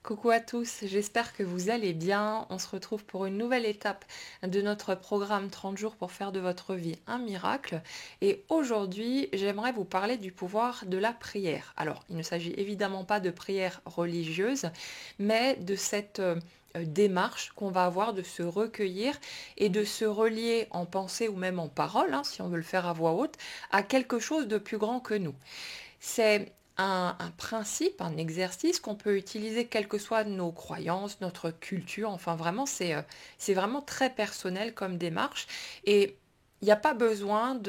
Coucou à tous, j'espère que vous allez bien. On se retrouve pour une nouvelle étape de notre programme 30 jours pour faire de votre vie un miracle. Et aujourd'hui, j'aimerais vous parler du pouvoir de la prière. Alors, il ne s'agit évidemment pas de prière religieuse, mais de cette démarche qu'on va avoir de se recueillir et de se relier en pensée ou même en parole, hein, si on veut le faire à voix haute, à quelque chose de plus grand que nous. C'est un principe, un exercice qu'on peut utiliser quelles que soient nos croyances, notre culture. Enfin, vraiment, c'est vraiment très personnel comme démarche. Et il n'y a pas besoin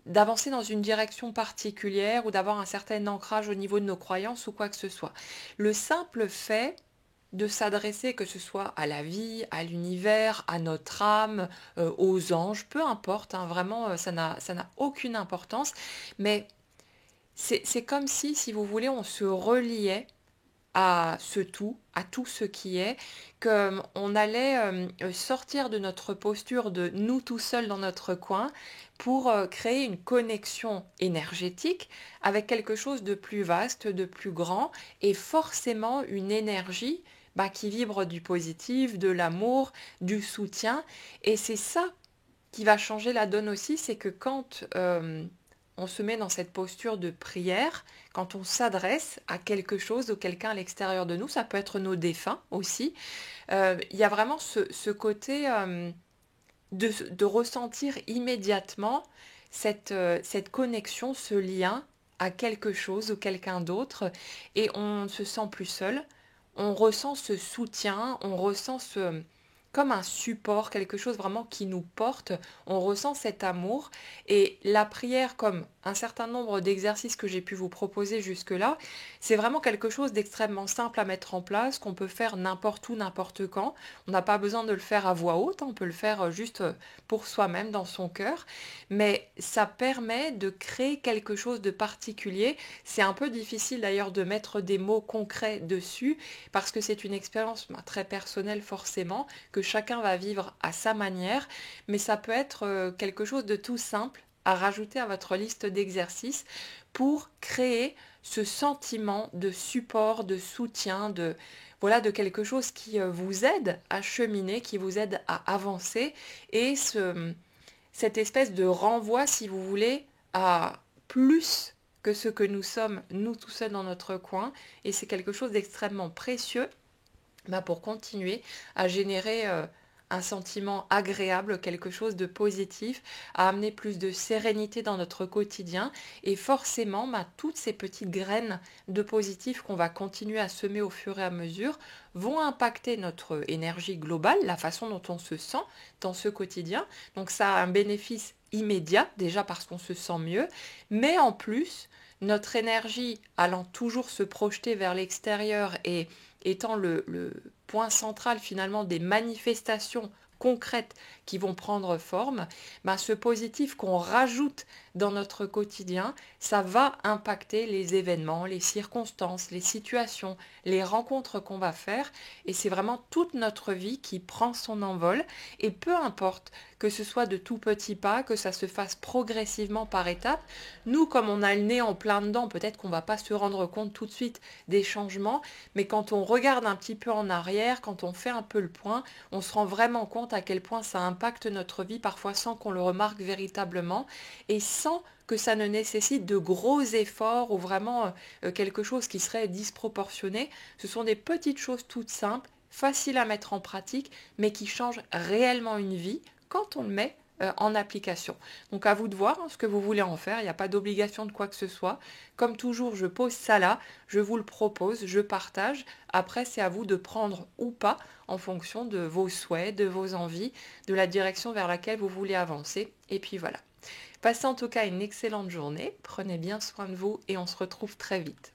d'avancer dans une direction particulière ou d'avoir un certain ancrage au niveau de nos croyances ou quoi que ce soit. Le simple fait de s'adresser, que ce soit à la vie, à l'univers, à notre âme, aux anges, peu importe, hein, vraiment, ça n'a aucune importance. Mais c'est comme si vous voulez, on se reliait à ce tout, à tout ce qui est, qu'on allait sortir de notre posture de nous tout seuls dans notre coin pour créer une connexion énergétique avec quelque chose de plus vaste, de plus grand, et forcément une énergie qui vibre du positif, de l'amour, du soutien. Et c'est ça qui va changer la donne aussi, c'est que quand on se met dans cette posture de prière, quand on s'adresse à quelque chose ou quelqu'un à l'extérieur de nous, ça peut être nos défunts aussi, il y a vraiment ce côté de ressentir immédiatement cette connexion, ce lien à quelque chose ou quelqu'un d'autre, et on ne se sent plus seul, on ressent ce soutien, on ressent comme un support, quelque chose vraiment qui nous porte, on ressent cet amour, et la prière, comme un certain nombre d'exercices que j'ai pu vous proposer jusque-là, c'est vraiment quelque chose d'extrêmement simple à mettre en place, qu'on peut faire n'importe où, n'importe quand. On n'a pas besoin de le faire à voix haute, on peut le faire juste pour soi-même, dans son cœur, mais ça permet de créer quelque chose de particulier. C'est un peu difficile d'ailleurs de mettre des mots concrets dessus, parce que c'est une expérience très personnelle forcément, que chacun va vivre à sa manière, mais ça peut être quelque chose de tout simple à rajouter à votre liste d'exercices pour créer ce sentiment de support, de soutien, voilà, de quelque chose qui vous aide à cheminer, qui vous aide à avancer, et cette espèce de renvoi, si vous voulez, à plus que ce que nous sommes, nous tout seuls dans notre coin, et c'est quelque chose d'extrêmement précieux pour continuer à générer un sentiment agréable, quelque chose de positif, à amener plus de sérénité dans notre quotidien. Et forcément, toutes ces petites graines de positif qu'on va continuer à semer au fur et à mesure vont impacter notre énergie globale, la façon dont on se sent dans ce quotidien. Donc ça a un bénéfice immédiat, déjà parce qu'on se sent mieux, mais en plus, notre énergie allant toujours se projeter vers l'extérieur et étant le point central finalement des manifestations concrètes qui vont prendre forme, ce positif qu'on rajoute dans notre quotidien, ça va impacter les événements, les circonstances, les situations, les rencontres qu'on va faire, et c'est vraiment toute notre vie qui prend son envol, et peu importe que ce soit de tout petits pas, que ça se fasse progressivement par étapes, nous comme on a le nez en plein dedans, peut-être qu'on ne va pas se rendre compte tout de suite des changements, mais quand on regarde un petit peu en arrière, quand on fait un peu le point, on se rend vraiment compte à quel point ça impacte notre vie, parfois sans qu'on le remarque véritablement, et sans que ça ne nécessite de gros efforts ou vraiment quelque chose qui serait disproportionné. Ce sont des petites choses toutes simples, faciles à mettre en pratique, mais qui changent réellement une vie quand on le met en application. Donc à vous de voir ce que vous voulez en faire, il n'y a pas d'obligation de quoi que ce soit. Comme toujours, je pose ça là, je vous le propose, je partage. Après, c'est à vous de prendre ou pas en fonction de vos souhaits, de vos envies, de la direction vers laquelle vous voulez avancer. Et puis voilà. Passez en tout cas une excellente journée, prenez bien soin de vous et on se retrouve très vite.